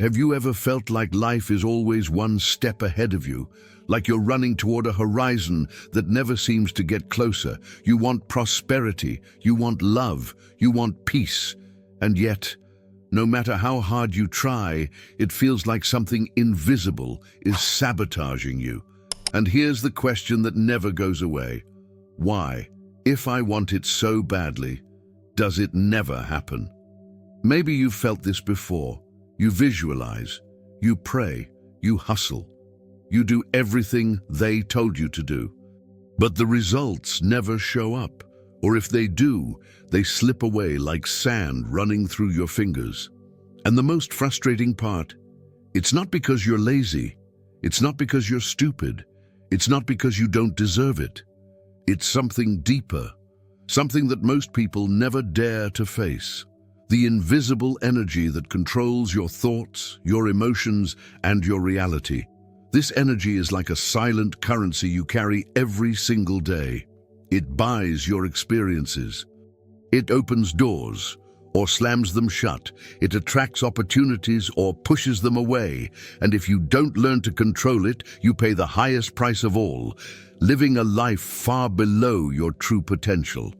Have you ever felt like life is always one step ahead of you? Like you're running toward a horizon that never seems to get closer? You want prosperity, you want love, you want peace. And yet, no matter how hard you try, it feels like something invisible is sabotaging you. And here's the question that never goes away. Why? If I want it so badly, does it never happen? Maybe you've felt this before. You visualize, you pray, you hustle. You do everything they told you to do. But the results never show up. Or if they do, they slip away like sand running through your fingers. And the most frustrating part, it's not because you're lazy. It's not because you're stupid. It's not because you don't deserve it. It's something deeper, something that most people never dare to face. The invisible energy that controls your thoughts, your emotions, and your reality. This energy is like a silent currency you carry every single day. It buys your experiences. It opens doors or slams them shut. It attracts opportunities or pushes them away. And if you don't learn to control it, you pay the highest price of all, living a life far below your true potential.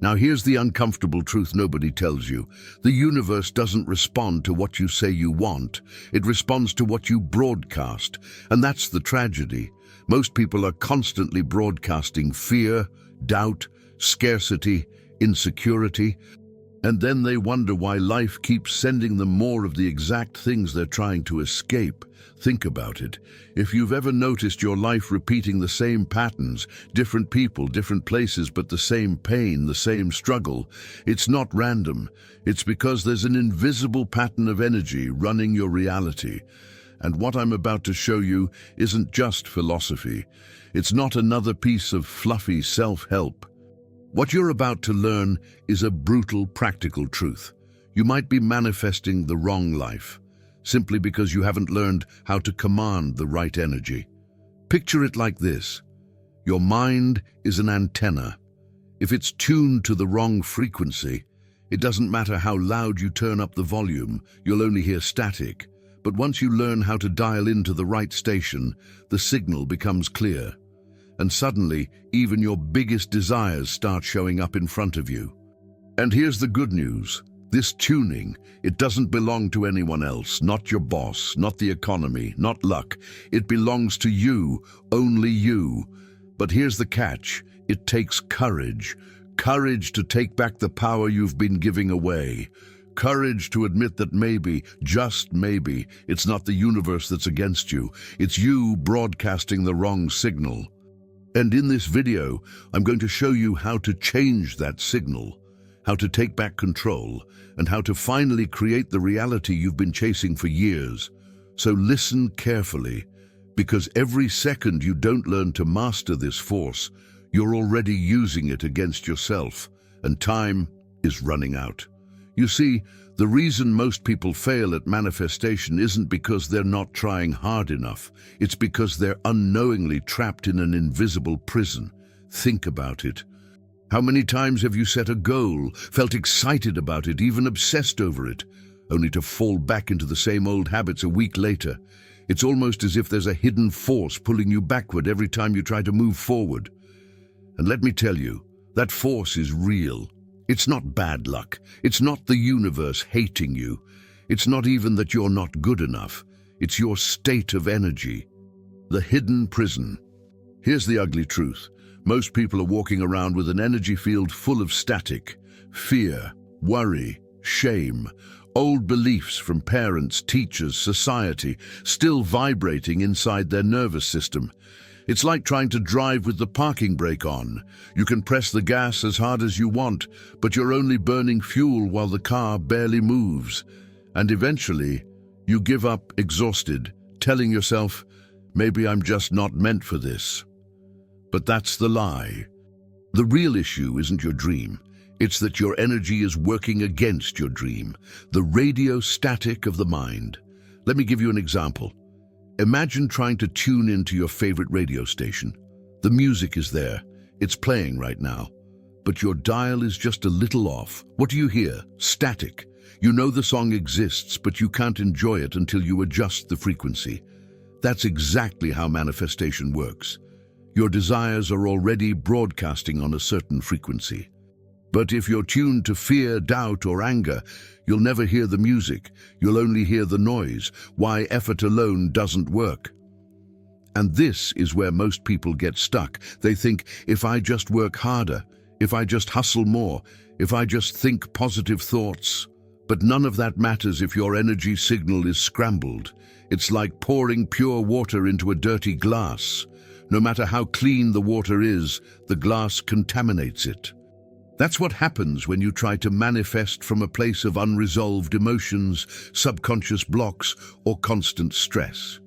Now here's the uncomfortable truth nobody tells you. The universe doesn't respond to what you say you want. It responds to what you broadcast. And that's the tragedy. Most people are constantly broadcasting fear, doubt, scarcity, insecurity, and then they wonder why life keeps sending them more of the exact things they're trying to escape. Think about it. If you've ever noticed your life repeating the same patterns, different people, different places, but the same pain, the same struggle, it's not random. It's because there's an invisible pattern of energy running your reality. And what I'm about to show you isn't just philosophy. It's not another piece of fluffy self-help. What you're about to learn is a brutal, practical truth. You might be manifesting the wrong life, simply because you haven't learned how to command the right energy. Picture it like this. Your mind is an antenna. If it's tuned to the wrong frequency, it doesn't matter how loud you turn up the volume, you'll only hear static. But once you learn how to dial into the right station, the signal becomes clear. And suddenly, even your biggest desires start showing up in front of you. And here's the good news. This tuning, it doesn't belong to anyone else, not your boss, not the economy, not luck. It belongs to you, only you. But here's the catch. It takes courage. Courage to take back the power you've been giving away. Courage to admit that maybe, just maybe, it's not the universe that's against you. It's you broadcasting the wrong signal. And in this video, I'm going to show you how to change that signal, how to take back control, and how to finally create the reality you've been chasing for years. So listen carefully, because every second you don't learn to master this force, you're already using it against yourself, and time is running out. You see, the reason most people fail at manifestation isn't because they're not trying hard enough. It's because they're unknowingly trapped in an invisible prison. Think about it. How many times have you set a goal, felt excited about it, even obsessed over it, only to fall back into the same old habits a week later? It's almost as if there's a hidden force pulling you backward every time you try to move forward. And let me tell you, that force is real. It's not bad luck. It's not the universe hating you. It's not even that you're not good enough. It's your state of energy. The hidden prison. Here's the ugly truth. Most people are walking around with an energy field full of static, fear, worry, shame, old beliefs from parents, teachers, society, still vibrating inside their nervous system. It's like trying to drive with the parking brake on. You can press the gas as hard as you want, but you're only burning fuel while the car barely moves. And eventually, you give up exhausted, telling yourself, maybe I'm just not meant for this. But that's the lie. The real issue isn't your dream. It's that your energy is working against your dream, the radio static of the mind. Let me give you an example. Imagine trying to tune into your favorite radio station. The music is there. It's playing right now. But your dial is just a little off. What do you hear? Static. You know the song exists, but you can't enjoy it until you adjust the frequency. That's exactly how manifestation works. Your desires are already broadcasting on a certain frequency. But if you're tuned to fear, doubt, or anger, you'll never hear the music. You'll only hear the noise. Why effort alone doesn't work. And this is where most people get stuck. They think, if I just work harder, if I just hustle more, if I just think positive thoughts. But none of that matters if your energy signal is scrambled. It's like pouring pure water into a dirty glass. No matter how clean the water is, the glass contaminates it. That's what happens when you try to manifest from a place of unresolved emotions, subconscious blocks, or constant stress.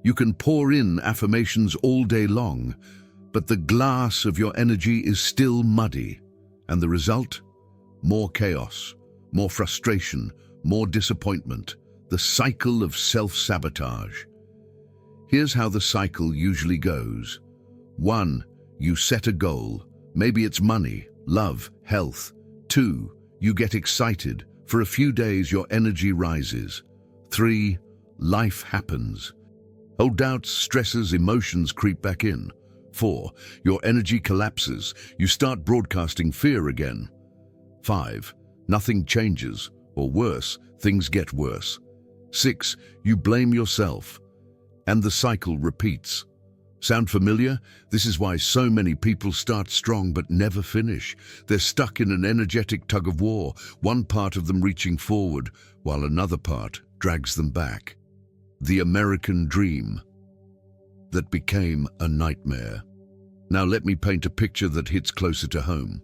You can pour in affirmations all day long, but the glass of your energy is still muddy. And the result? More chaos, more frustration, more disappointment. The cycle of self-sabotage. Here's how the cycle usually goes. 1. You set a goal. Maybe it's money, love, health. 2. You get excited. For a few days, your energy rises. 3. Life happens. Old doubts, stresses, emotions creep back in. 4. Your energy collapses. You start broadcasting fear again. 5. Nothing changes, or worse, things get worse. 6. You blame yourself, and the cycle repeats. Sound familiar? This is why so many people start strong but never finish. They're stuck in an energetic tug-of-war, one part of them reaching forward, while another part drags them back. The American dream that became a nightmare. Now let me paint a picture that hits closer to home.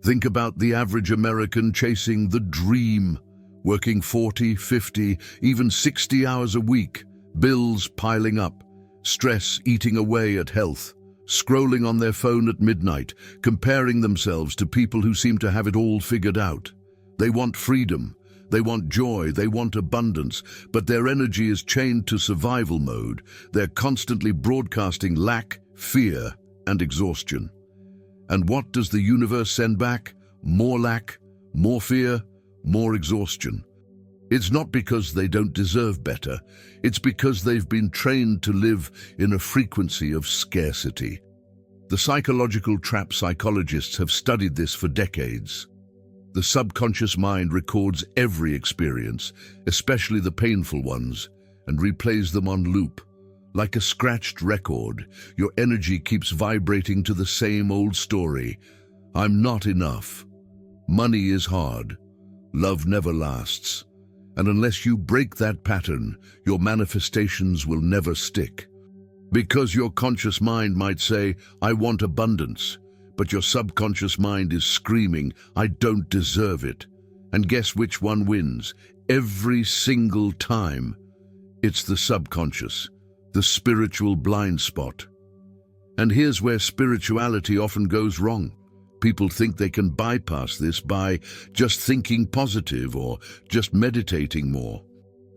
Think about the average American chasing the dream, working 40, 50, even 60 hours a week, bills piling up, stress eating away at health, scrolling on their phone at midnight, comparing themselves to people who seem to have it all figured out. They want freedom, they want joy, they want abundance, but their energy is chained to survival mode. They're constantly broadcasting lack, fear, and exhaustion. And what does the universe send back? More lack, more fear, more exhaustion. It's not because they don't deserve better. It's because they've been trained to live in a frequency of scarcity. The psychological trap psychologists have studied this for decades. The subconscious mind records every experience, especially the painful ones, and replays them on loop. Like a scratched record, your energy keeps vibrating to the same old story. I'm not enough. Money is hard. Love never lasts. And unless you break that pattern, your manifestations will never stick. Because your conscious mind might say, I want abundance, but your subconscious mind is screaming, I don't deserve it. And guess which one wins? Every single time. It's the subconscious, the spiritual blind spot. And here's where spirituality often goes wrong. People think they can bypass this by just thinking positive or just meditating more.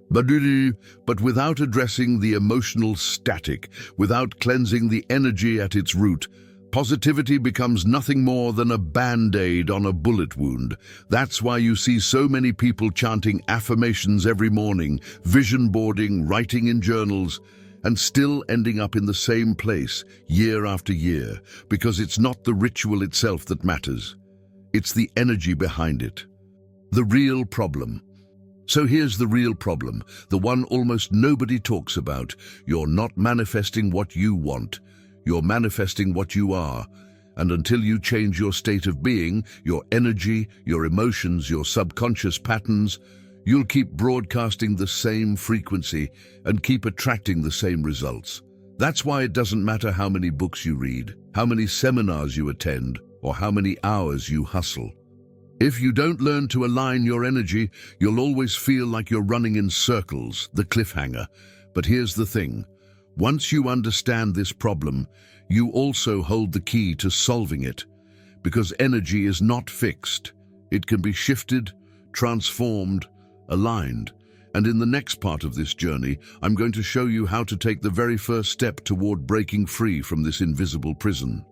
But without addressing the emotional static, without cleansing the energy at its root, positivity becomes nothing more than a band-aid on a bullet wound. That's why you see so many people chanting affirmations every morning, vision boarding, writing in journals, and still ending up in the same place year after year, because it's not the ritual itself that matters. It's the energy behind it. The real problem. So here's the real problem, the one almost nobody talks about. You're not manifesting what you want. You're manifesting what you are. And until you change your state of being, your energy, your emotions, your subconscious patterns, you'll keep broadcasting the same frequency and keep attracting the same results. That's why it doesn't matter how many books you read, how many seminars you attend, or how many hours you hustle. If you don't learn to align your energy, you'll always feel like you're running in circles, the cliffhanger. But here's the thing. Once you understand this problem, you also hold the key to solving it. Because energy is not fixed. It can be shifted, transformed, aligned. And in the next part of this journey, I'm going to show you how to take the very first step toward breaking free from this invisible prison.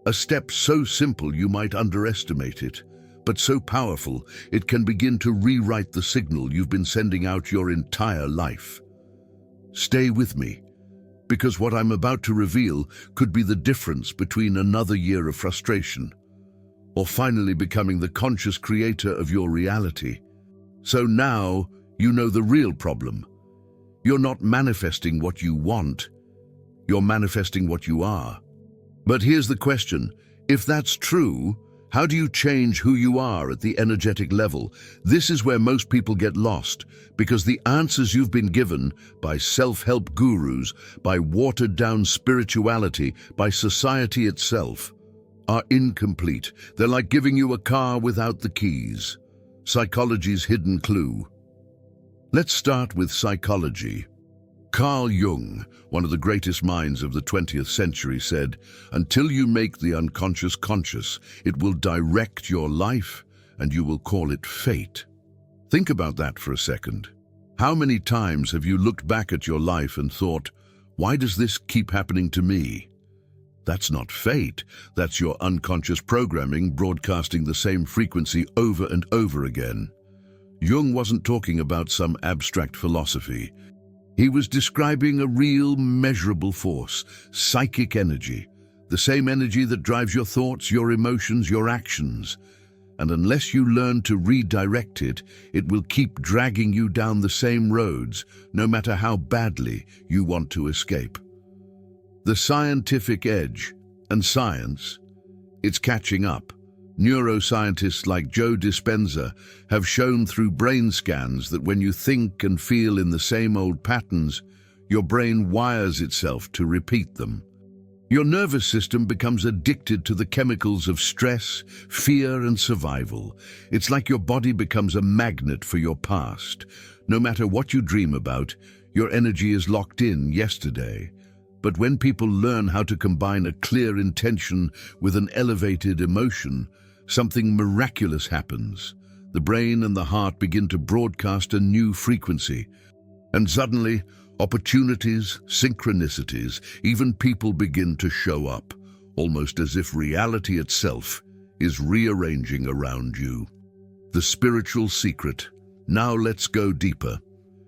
A step so simple you might underestimate it, but so powerful it can begin to rewrite the signal you've been sending out your entire life. Stay with me, because what I'm about to reveal could be the difference between another year of frustration or finally becoming the conscious creator of your reality. So now you know the real problem. You're not manifesting what you want, you're manifesting what you are. But here's the question: if that's true, how do you change who you are at the energetic level? This is where most people get lost, because the answers you've been given by self-help gurus, by watered-down spirituality, by society itself, are incomplete. They're like giving you a car without the keys. Psychology's hidden clue. Let's start with psychology. Carl Jung, one of the greatest minds of the 20th century, said, "Until you make the unconscious conscious, it will direct your life, and you will call it fate." Think about that for a second. How many times have you looked back at your life and thought, "Why does this keep happening to me?" That's not fate. That's your unconscious programming broadcasting the same frequency over and over again. Jung wasn't talking about some abstract philosophy. He was describing a real, measurable force, psychic energy, the same energy that drives your thoughts, your emotions, your actions. And unless you learn to redirect it, it will keep dragging you down the same roads, no matter how badly you want to escape. The scientific edge, and science, it's catching up. Neuroscientists like Joe Dispenza have shown through brain scans that when you think and feel in the same old patterns, your brain wires itself to repeat them. Your nervous system becomes addicted to the chemicals of stress, fear, and survival. It's like your body becomes a magnet for your past. No matter what you dream about, your energy is locked in yesterday. But when people learn how to combine a clear intention with an elevated emotion, something miraculous happens. The brain and the heart begin to broadcast a new frequency. And suddenly, opportunities, synchronicities, even people begin to show up, almost as if reality itself is rearranging around you. The spiritual secret. Now let's go deeper.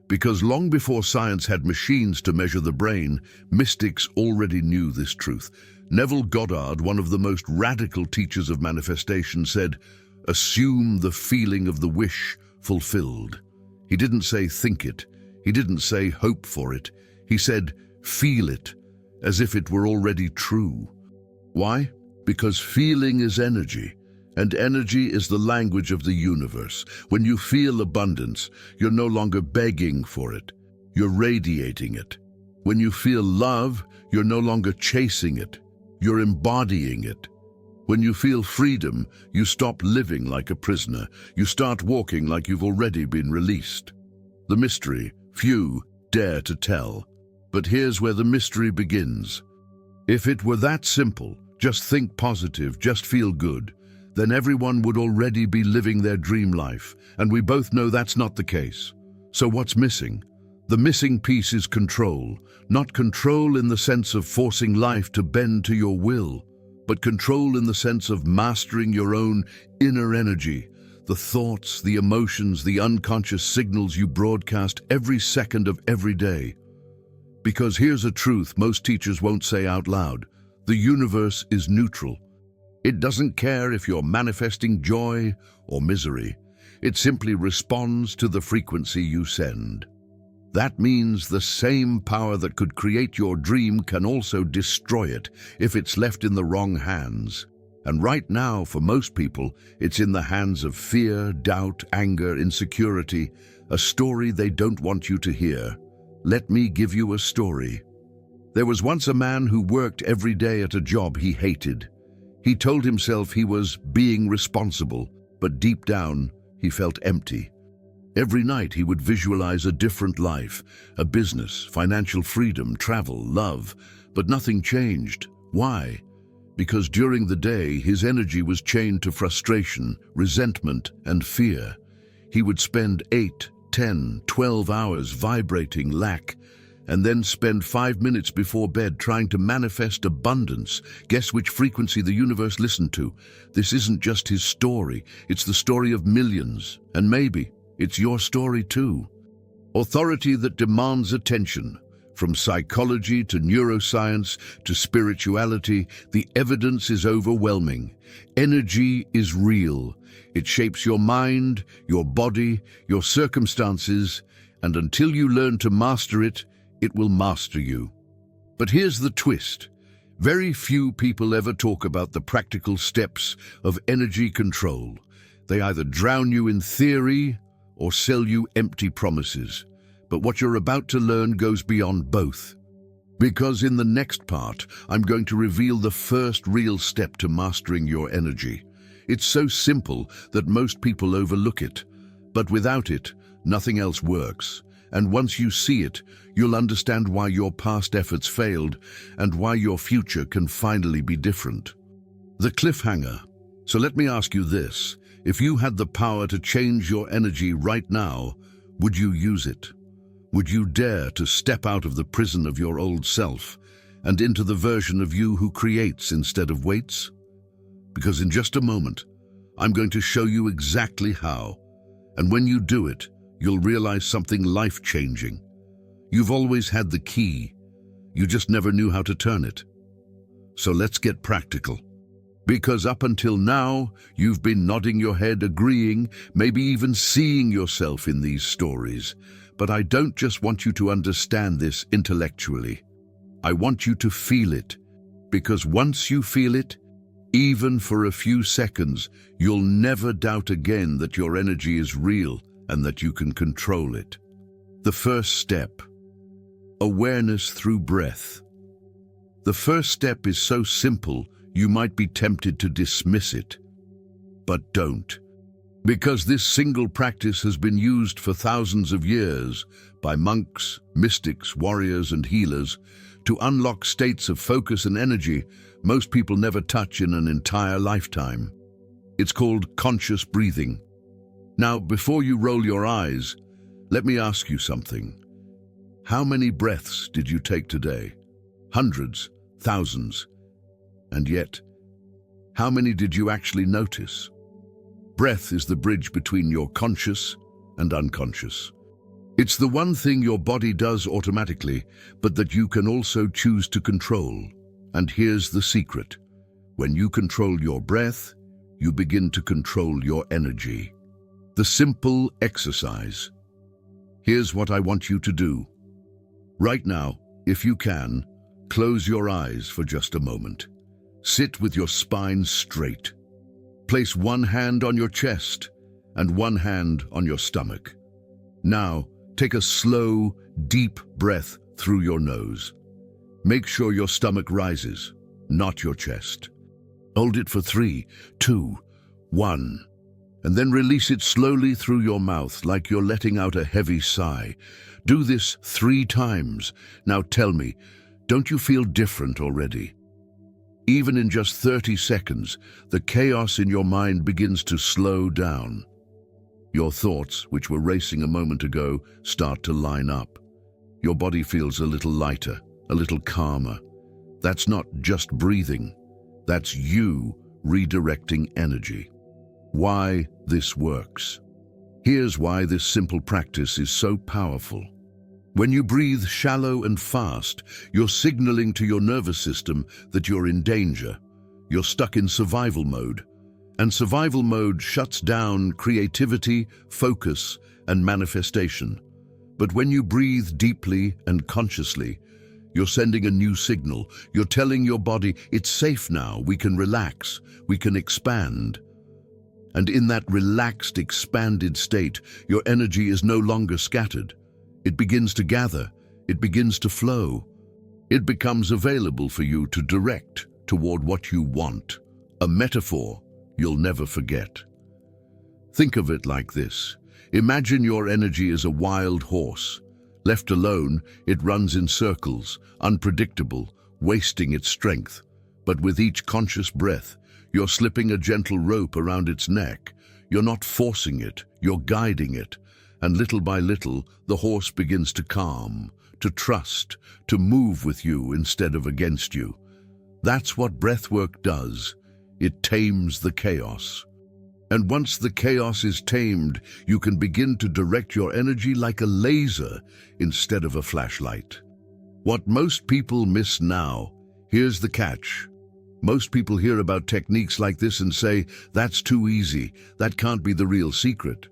Because long before science had machines to measure the brain, mystics already knew this truth. Neville Goddard, one of the most radical teachers of manifestation, said, "Assume the feeling of the wish fulfilled." He didn't say think it. He didn't say hope for it. He said feel it, as if it were already true. Why? Because feeling is energy. And energy is the language of the universe. When you feel abundance, you're no longer begging for it. You're radiating it. When you feel love, you're no longer chasing it. You're embodying it. When you feel freedom, you stop living like a prisoner. You start walking like you've already been released. The mystery, few dare to tell. But here's where the mystery begins. If it were that simple, just think positive, just feel good, then everyone would already be living their dream life, and we both know that's not the case. So what's missing? The missing piece is control. Not control in the sense of forcing life to bend to your will, but control in the sense of mastering your own inner energy, the thoughts, the emotions, the unconscious signals you broadcast every second of every day. Because here's a truth most teachers won't say out loud. The universe is neutral. It doesn't care if you're manifesting joy or misery. It simply responds to the frequency you send. That means the same power that could create your dream can also destroy it if it's left in the wrong hands. And right now, for most people, it's in the hands of fear, doubt, anger, insecurity, a story they don't want you to hear. Let me give you a story. There was once a man who worked every day at a job he hated. He told himself he was being responsible, but deep down, he felt empty. Every night he would visualize a different life, a business, financial freedom, travel, love, but nothing changed. Why? Because during the day, his energy was chained to frustration, resentment, and fear. He would spend 8, 10, 12 hours vibrating lack, and then spend 5 minutes before bed trying to manifest abundance. Guess which frequency the universe listened to? This isn't just his story, it's the story of millions, and maybe it's your story too. Authority that demands attention. From psychology to neuroscience to spirituality, the evidence is overwhelming. Energy is real. It shapes your mind, your body, your circumstances, and until you learn to master it, it will master you. But here's the twist. Very few people ever talk about the practical steps of energy control. They either drown you in theory or sell you empty promises. But what you're about to learn goes beyond both. Because in the next part, I'm going to reveal the first real step to mastering your energy. It's so simple that most people overlook it. But without it, nothing else works. And once you see it, you'll understand why your past efforts failed and why your future can finally be different. The cliffhanger. So let me ask you this. If you had the power to change your energy right now, would you use it? Would you dare to step out of the prison of your old self and into the version of you who creates instead of waits? Because in just a moment, I'm going to show you exactly how. And when you do it, you'll realize something life-changing. You've always had the key. You just never knew how to turn it. So let's get practical. Because up until now, you've been nodding your head, agreeing, maybe even seeing yourself in these stories. But I don't just want you to understand this intellectually. I want you to feel it. Because once you feel it, even for a few seconds, you'll never doubt again that your energy is real and that you can control it. The first step. Awareness through breath. The first step is so simple, you might be tempted to dismiss it. But don't. Because this single practice has been used for thousands of years by monks, mystics, warriors, and healers to unlock states of focus and energy most people never touch in an entire lifetime. It's called conscious breathing. Now, before you roll your eyes, let me ask you something. How many breaths did you take today? Hundreds, thousands. And yet, how many did you actually notice? Breath is the bridge between your conscious and unconscious. It's the one thing your body does automatically, but that you can also choose to control. And here's the secret. When you control your breath, you begin to control your energy. The simple exercise. Here's what I want you to do. Right now, if you can, close your eyes for just a moment. Sit with your spine straight. Place one hand on your chest and one hand on your stomach. Now, take a slow, deep breath through your nose. Make sure your stomach rises, not your chest. Hold it for 3, 2, 1, and then release it slowly through your mouth like you're letting out a heavy sigh. Do this 3 times. Now tell me, don't you feel different already? Even in just 30 seconds, the chaos in your mind begins to slow down. Your thoughts, which were racing a moment ago, start to line up. Your body feels a little lighter, a little calmer. That's not just breathing. That's you redirecting energy. Why this works. Here's why this simple practice is so powerful. When you breathe shallow and fast, you're signaling to your nervous system that you're in danger. You're stuck in survival mode. And survival mode shuts down creativity, focus, and manifestation. But when you breathe deeply and consciously, you're sending a new signal. You're telling your body, it's safe now, we can relax, we can expand. And in that relaxed, expanded state, your energy is no longer scattered. It begins to gather, it begins to flow. It becomes available for you to direct toward what you want. A metaphor you'll never forget. Think of it like this. Imagine your energy is a wild horse. Left alone, it runs in circles, unpredictable, wasting its strength. But with each conscious breath, you're slipping a gentle rope around its neck. You're not forcing it, you're guiding it. and little by little, the horse begins to calm, to trust, to move with you instead of against you. That's what breathwork does. It tames the chaos. And once the chaos is tamed, you can begin to direct your energy like a laser instead of a flashlight. What most people miss now, here's the catch. Most people hear about techniques like this and say, that's too easy, that can't be the real secret.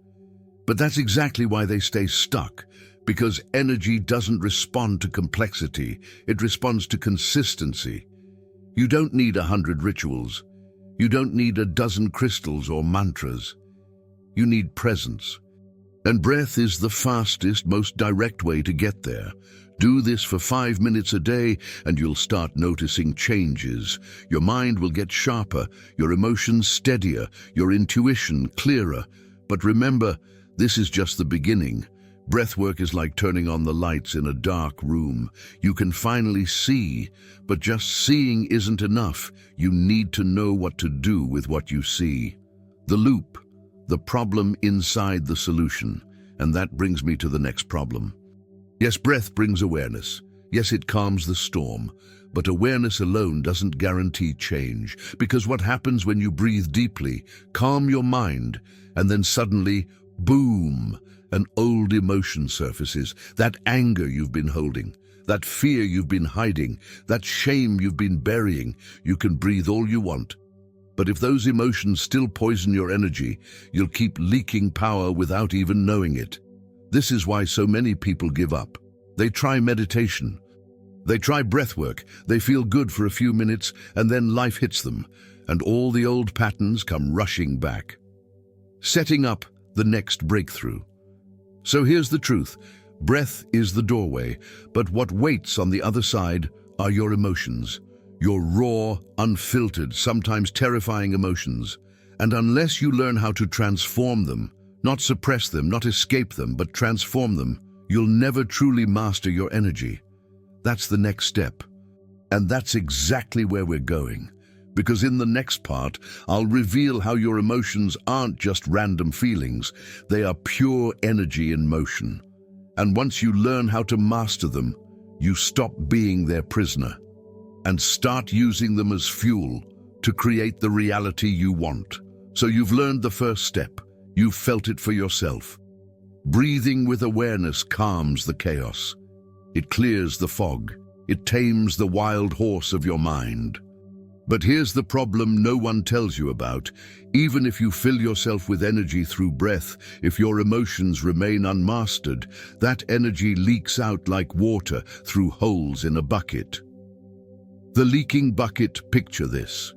But that's exactly why they stay stuck, because energy doesn't respond to complexity, it responds to consistency. You don't need 100 rituals. You don't need a dozen crystals or mantras. You need presence. And breath is the fastest, most direct way to get there. Do this for 5 minutes a day and you'll start noticing changes. Your mind will get sharper, your emotions steadier, your intuition clearer. But remember, this is just the beginning. Breathwork is like turning on the lights in a dark room. You can finally see, but just seeing isn't enough. You need to know what to do with what you see. The loop, the problem inside the solution. And that brings me to the next problem. Yes, breath brings awareness. Yes, it calms the storm. But awareness alone doesn't guarantee change, because what happens when you breathe deeply, calm your mind, and then suddenly, boom, an old emotion surfaces, that anger you've been holding, that fear you've been hiding, that shame you've been burying. You can breathe all you want. But if those emotions still poison your energy, you'll keep leaking power without even knowing it. This is why so many people give up. They try meditation. They try breathwork. They feel good for a few minutes, and then life hits them, and all the old patterns come rushing back, setting up the next breakthrough. So here's the truth. Breath is the doorway, but what waits on the other side are your emotions. Your raw, unfiltered, sometimes terrifying emotions. And unless you learn how to transform them, not suppress them, not escape them, but transform them, you'll never truly master your energy. That's the next step. And that's exactly where we're going. Because in the next part, I'll reveal how your emotions aren't just random feelings, they are pure energy in motion. And once you learn how to master them, you stop being their prisoner and start using them as fuel to create the reality you want. So you've learned the first step. You've felt it for yourself. Breathing with awareness calms the chaos. It clears the fog. It tames the wild horse of your mind. But here's the problem no one tells you about. Even if you fill yourself with energy through breath, if your emotions remain unmastered, that energy leaks out like water through holes in a bucket. The leaking bucket, picture this.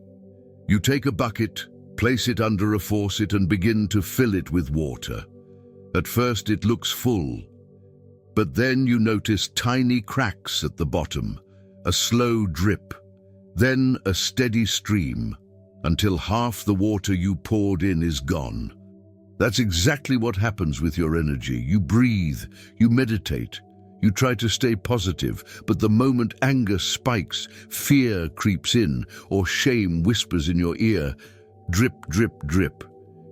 You take a bucket, place it under a faucet and begin to fill it with water. At first it looks full, but then you notice tiny cracks at the bottom, a slow drip, then a steady stream, until half the water you poured in is gone. That's exactly what happens with your energy. You breathe, you meditate, you try to stay positive, but the moment anger spikes, fear creeps in, or shame whispers in your ear, drip, drip, drip,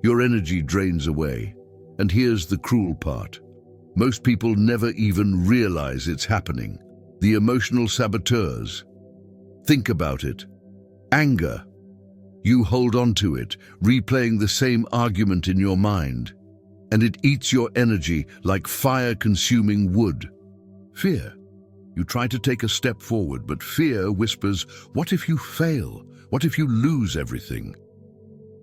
your energy drains away. And here's the cruel part. Most people never even realize it's happening. The emotional saboteurs. Think about it. Anger. You hold on to it, replaying the same argument in your mind. And it eats your energy like fire-consuming wood. Fear. You try to take a step forward, but fear whispers, what if you fail? What if you lose everything?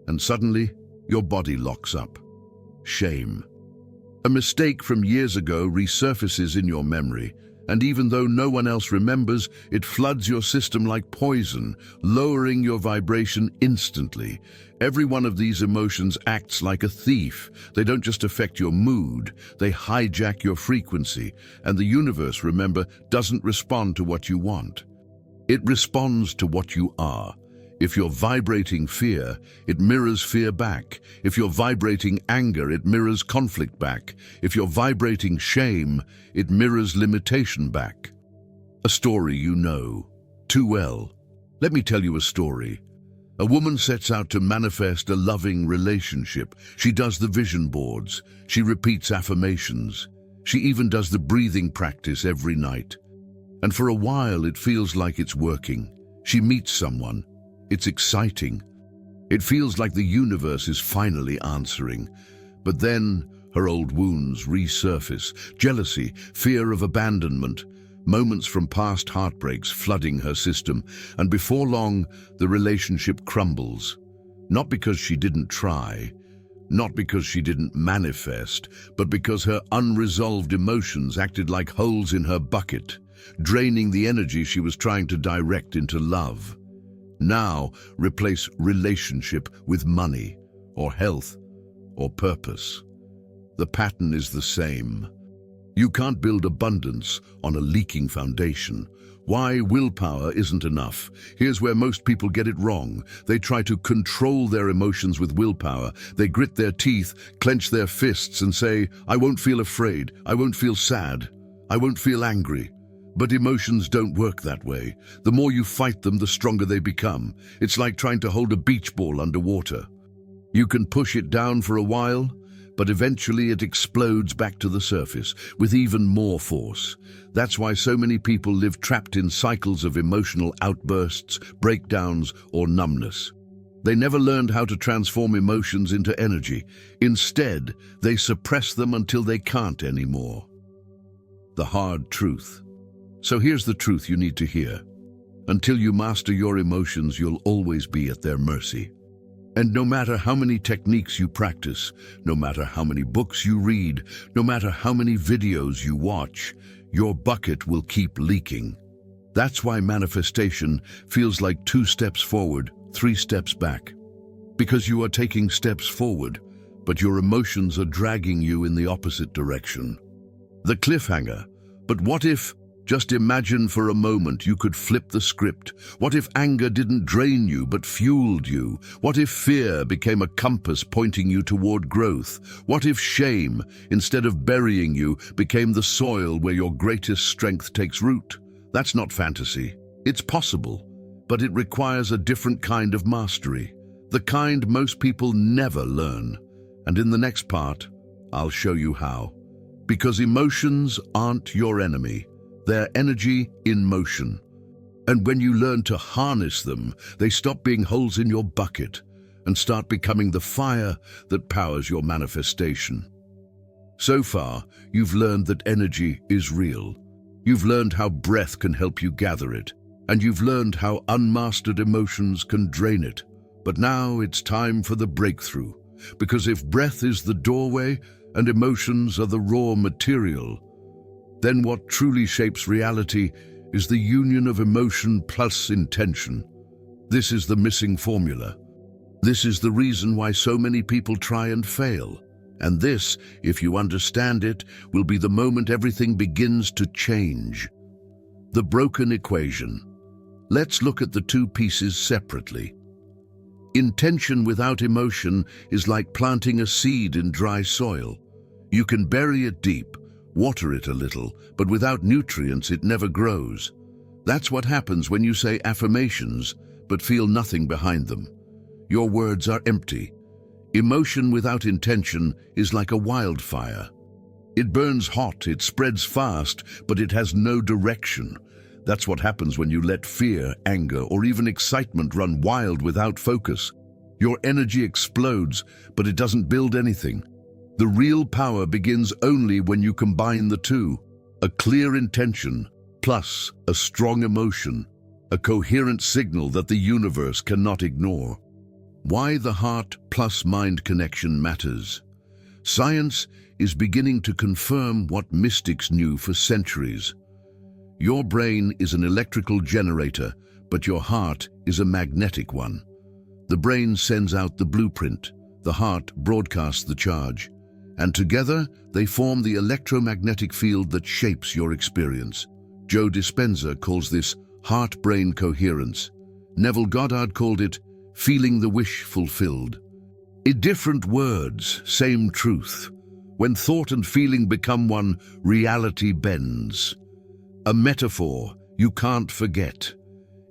And suddenly, your body locks up. Shame. A mistake from years ago resurfaces in your memory, and even though no one else remembers, it floods your system like poison, lowering your vibration instantly. Every one of these emotions acts like a thief. They don't just affect your mood, they hijack your frequency, and the universe, remember, doesn't respond to what you want. It responds to what you are. If you're vibrating fear, it mirrors fear back. If you're vibrating anger, it mirrors conflict back. If you're vibrating shame, it mirrors limitation back. A story you know too well. Let me tell you a story. A woman sets out to manifest a loving relationship. She does the vision boards. She repeats affirmations. She even does the breathing practice every night. And for a while, it feels like it's working. She meets someone. It's exciting. It feels like the universe is finally answering. But then her old wounds resurface. Jealousy, fear of abandonment, moments from past heartbreaks flooding her system, and before long, the relationship crumbles. Not because she didn't try, not because she didn't manifest, but because her unresolved emotions acted like holes in her bucket, draining the energy she was trying to direct into love. Now, replace relationship with money, or health, or purpose. The pattern is the same. You can't build abundance on a leaking foundation. Why willpower isn't enough? Here's where most people get it wrong. They try to control their emotions with willpower. They grit their teeth, clench their fists, and say, "I won't feel afraid, I won't feel sad, I won't feel angry." But emotions don't work that way. The more you fight them, the stronger they become. It's like trying to hold a beach ball underwater. You can push it down for a while, but eventually it explodes back to the surface with even more force. That's why so many people live trapped in cycles of emotional outbursts, breakdowns, or numbness. They never learned how to transform emotions into energy. Instead, they suppress them until they can't anymore. The hard truth. So here's the truth you need to hear. Until you master your emotions, you'll always be at their mercy. And no matter how many techniques you practice, no matter how many books you read, no matter how many videos you watch, your bucket will keep leaking. That's why manifestation feels like 2 steps forward, 3 steps back. Because you are taking steps forward, but your emotions are dragging you in the opposite direction. The cliffhanger. But what if? Just imagine for a moment you could flip the script. What if anger didn't drain you but fueled you? What if fear became a compass pointing you toward growth? What if shame, instead of burying you, became the soil where your greatest strength takes root? That's not fantasy. It's possible, but it requires a different kind of mastery, the kind most people never learn. And in the next part, I'll show you how. Because emotions aren't your enemy. They're energy in motion. And when you learn to harness them, they stop being holes in your bucket and start becoming the fire that powers your manifestation. So far, you've learned that energy is real. You've learned how breath can help you gather it, and you've learned how unmastered emotions can drain it. But now it's time for the breakthrough, because if breath is the doorway and emotions are the raw material, then what truly shapes reality is the union of emotion plus intention. This is the missing formula. This is the reason why so many people try and fail. And this, if you understand it, will be the moment everything begins to change. The broken equation. Let's look at the 2 pieces separately. Intention without emotion is like planting a seed in dry soil. You can bury it deep, water it a little, but without nutrients it never grows. That's what happens when you say affirmations, but feel nothing behind them. Your words are empty. Emotion without intention is like a wildfire. It burns hot, it spreads fast, but it has no direction. That's what happens when you let fear, anger, or even excitement run wild without focus. Your energy explodes, but it doesn't build anything. The real power begins only when you combine the 2. A clear intention plus a strong emotion, a coherent signal that the universe cannot ignore. Why the heart plus mind connection matters. Science is beginning to confirm what mystics knew for centuries. Your brain is an electrical generator, but your heart is a magnetic one. The brain sends out the blueprint, the heart broadcasts the charge, and together they form the electromagnetic field that shapes your experience. Joe Dispenza calls this heart-brain coherence. Neville Goddard called it feeling the wish fulfilled. In different words, same truth. When thought and feeling become one, reality bends. A metaphor you can't forget.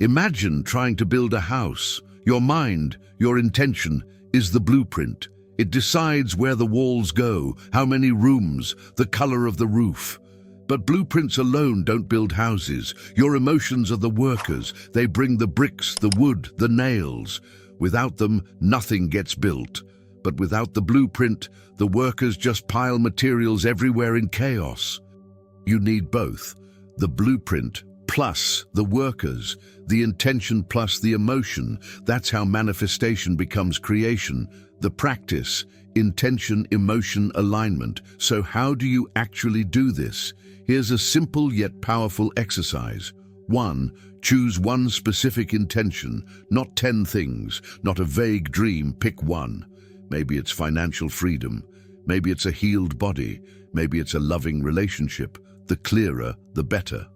Imagine trying to build a house. Your mind, your intention, is the blueprint. It decides where the walls go, how many rooms, the color of the roof. But blueprints alone don't build houses. Your emotions are the workers. They bring the bricks, the wood, the nails. Without them, nothing gets built. But without the blueprint, the workers just pile materials everywhere in chaos. You need both. The blueprint plus the workers, the intention plus the emotion. That's how manifestation becomes creation. The practice, intention, emotion, alignment. So how do you actually do this? Here's a simple yet powerful exercise. 1. Choose one specific intention, not 10 things, not a vague dream. Pick one. Maybe it's financial freedom. Maybe it's a healed body. Maybe it's a loving relationship. The clearer, the better.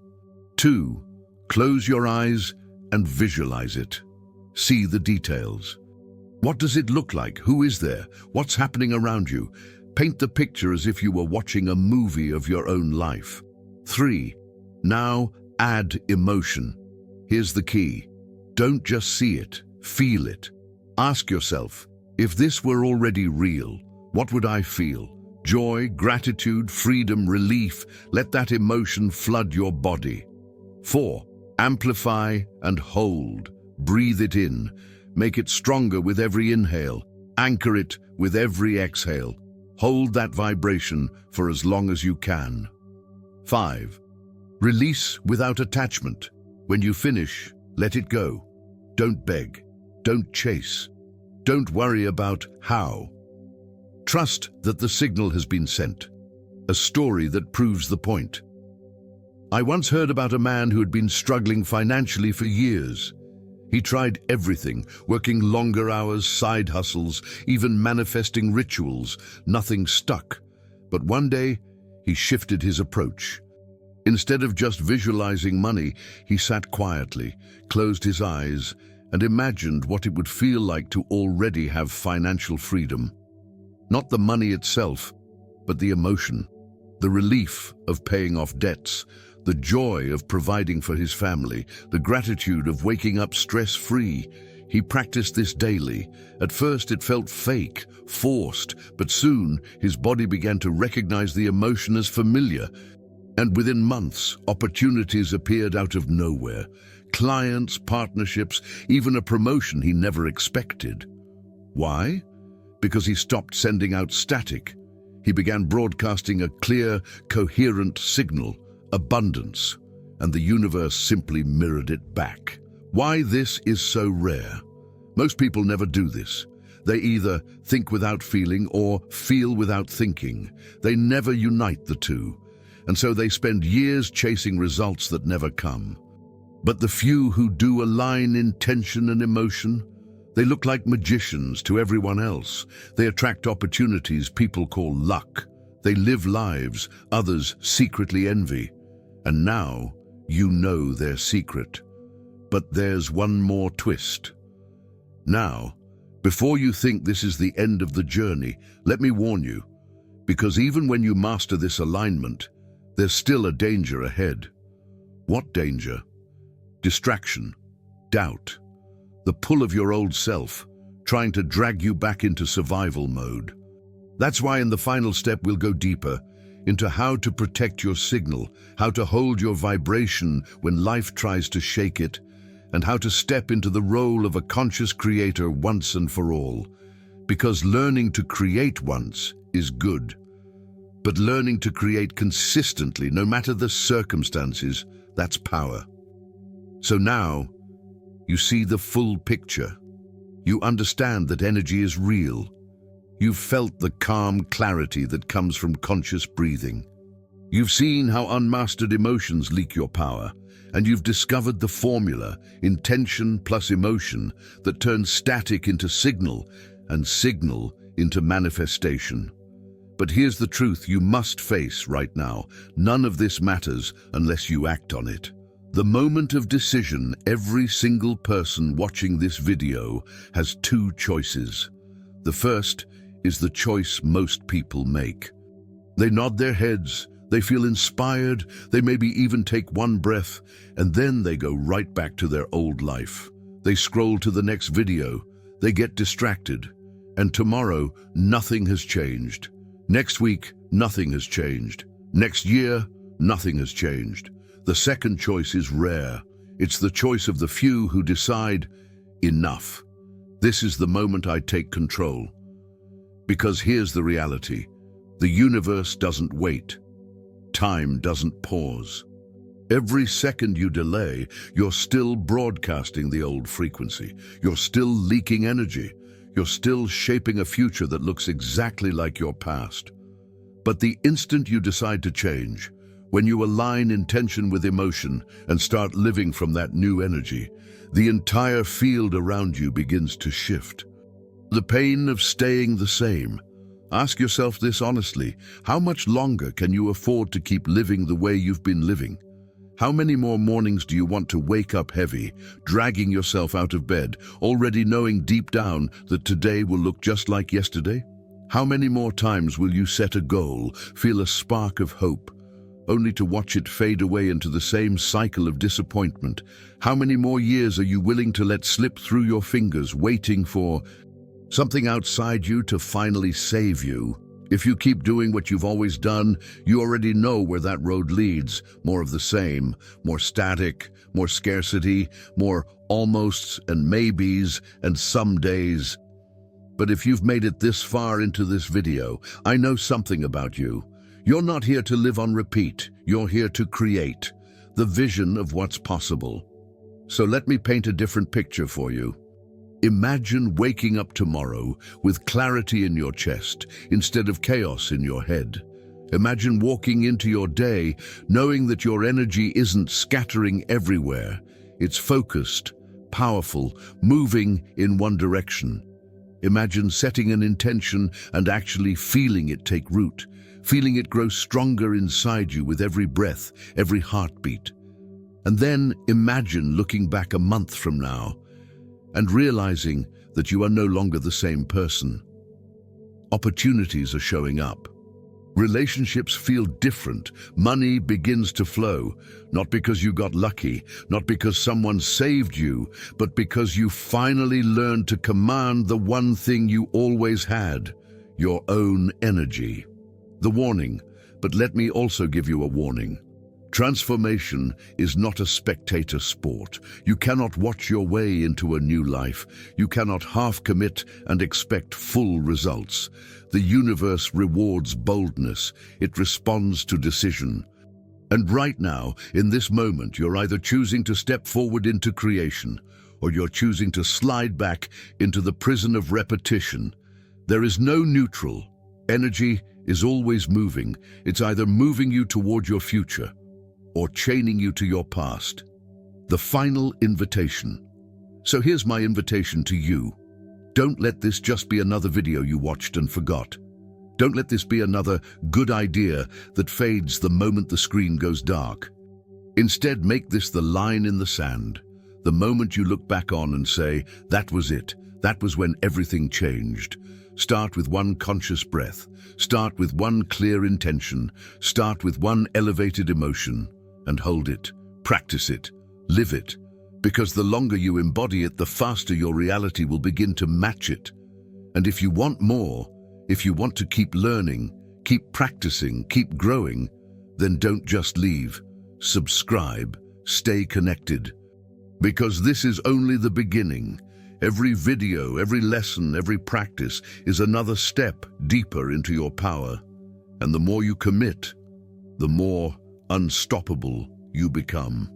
2. Close your eyes and visualize it. See the details. What does it look like? Who is there? What's happening around you? Paint the picture as if you were watching a movie of your own life. 3. Now add emotion. Here's the key. Don't just see it, feel it. Ask yourself, if this were already real, what would I feel? Joy, gratitude, freedom, relief. Let that emotion flood your body. 4. Amplify and hold. Breathe it in. Make it stronger with every inhale. Anchor it with every exhale. Hold that vibration for as long as you can. 5. Release without attachment. When you finish, let it go. Don't beg. Don't chase. Don't worry about how. Trust that the signal has been sent. A story that proves the point. I once heard about a man who had been struggling financially for years. He tried everything, working longer hours, side hustles, even manifesting rituals. Nothing stuck. But one day, he shifted his approach. Instead of just visualizing money, he sat quietly, closed his eyes, and imagined what it would feel like to already have financial freedom. Not the money itself, but the emotion, the relief of paying off debts, the joy of providing for his family, the gratitude of waking up stress-free. He practiced this daily. At first it felt fake, forced, but soon his body began to recognize the emotion as familiar. And within months, opportunities appeared out of nowhere. Clients, partnerships, even a promotion he never expected. Why? Because he stopped sending out static. He began broadcasting a clear, coherent signal. Abundance, and the universe simply mirrored it back. Why this is so rare? Most people never do this. They either think without feeling or feel without thinking. They never unite the two, and so they spend years chasing results that never come. But the few who do align intention and emotion, they look like magicians to everyone else. They attract opportunities people call luck. They live lives others secretly envy. And now you know their secret. But there's one more twist. Now, before you think this is the end of the journey, let me warn you, because even when you master this alignment, there's still a danger ahead. What danger? Distraction, doubt, the pull of your old self, trying to drag you back into survival mode. That's why in the final step we'll go deeper into how to protect your signal, how to hold your vibration when life tries to shake it, and how to step into the role of a conscious creator once and for all. Because learning to create once is good, but learning to create consistently, no matter the circumstances, that's power. So now, you see the full picture. You understand that energy is real. You've felt the calm clarity that comes from conscious breathing. You've seen how unmastered emotions leak your power, and you've discovered the formula, intention plus emotion, that turns static into signal and signal into manifestation. But here's the truth you must face right now. None of this matters unless you act on it. The moment of decision, every single person watching this video has two choices. The first is the choice most people make. They nod their heads, they feel inspired, they maybe even take one breath, and then they go right back to their old life. They scroll to the next video, they get distracted, and tomorrow nothing has changed. Next week, nothing has changed. Next year, nothing has changed. The second choice is rare. It's the choice of the few who decide, enough. This is the moment I take control. Because here's the reality. The universe doesn't wait. Time doesn't pause. Every second you delay, you're still broadcasting the old frequency. You're still leaking energy. You're still shaping a future that looks exactly like your past. But the instant you decide to change, when you align intention with emotion and start living from that new energy, the entire field around you begins to shift. The pain of staying the same. Ask yourself this honestly. How much longer can you afford to keep living the way you've been living? How many more mornings do you want to wake up heavy, dragging yourself out of bed, already knowing deep down that today will look just like yesterday? How many more times will you set a goal, feel a spark of hope, only to watch it fade away into the same cycle of disappointment? How many more years are you willing to let slip through your fingers, waiting for something outside you to finally save you? If you keep doing what you've always done, you already know where that road leads. More of the same, more static, more scarcity, more almosts and maybes and some days. But if you've made it this far into this video, I know something about you. You're not here to live on repeat. You're here to create the vision of what's possible. So let me paint a different picture for you. Imagine waking up tomorrow with clarity in your chest instead of chaos in your head. Imagine walking into your day knowing that your energy isn't scattering everywhere. It's focused, powerful, moving in one direction. Imagine setting an intention and actually feeling it take root, feeling it grow stronger inside you with every breath, every heartbeat. And then imagine looking back a month from now and realizing that you are no longer the same person. Opportunities are showing up. Relationships feel different. Money begins to flow, not because you got lucky, not because someone saved you, but because you finally learned to command the one thing you always had, your own energy. The warning, but let me also give you a warning. Transformation is not a spectator sport. You cannot watch your way into a new life. You cannot half commit and expect full results. The universe rewards boldness. It responds to decision. And right now, in this moment, you're either choosing to step forward into creation, or you're choosing to slide back into the prison of repetition. There is no neutral. Energy is always moving. It's either moving you toward your future, or chaining you to your past. The final invitation. So here's my invitation to you. Don't let this just be another video you watched and forgot. Don't let this be another good idea that fades the moment the screen goes dark. Instead, make this the line in the sand, the moment you look back on and say, that was it. That was when everything changed. Start with one conscious breath. Start with one clear intention. Start with one elevated emotion. And hold it, practice it, live it, because the longer you embody it, the faster your reality will begin to match it. And if you want more, if you want to keep learning, keep practicing, keep growing, then don't just leave. Subscribe, stay connected. Because this is only the beginning. Every video, every lesson, every practice is another step deeper into your power. And the more you commit, the more unstoppable you become.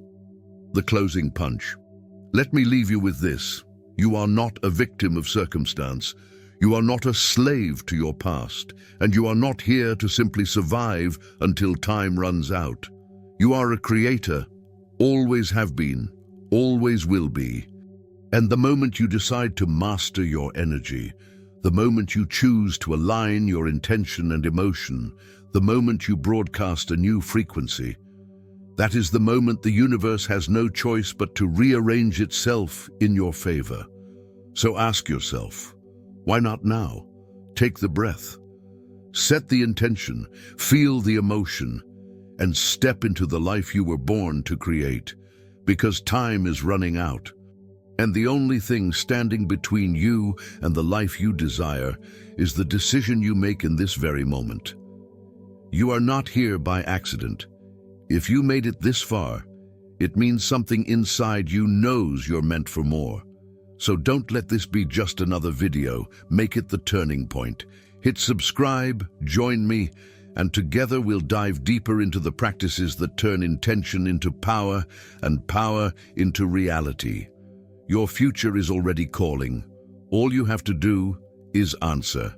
The closing punch. Let me leave you with this. You are not a victim of circumstance. You are not a slave to your past, and you are not here to simply survive until time runs out. You are a creator, always have been, always will be. And the moment you decide to master your energy, the moment you choose to align your intention and emotion, the moment you broadcast a new frequency, that is the moment the universe has no choice but to rearrange itself in your favor. So ask yourself, why not now? Take the breath. Set the intention, feel the emotion, and step into the life you were born to create, because time is running out. And the only thing standing between you and the life you desire is the decision you make in this very moment. You are not here by accident. If you made it this far, it means something inside you knows you're meant for more. So don't let this be just another video. Make it the turning point. Hit subscribe, join me, and together we'll dive deeper into the practices that turn intention into power and power into reality. Your future is already calling. All you have to do is answer.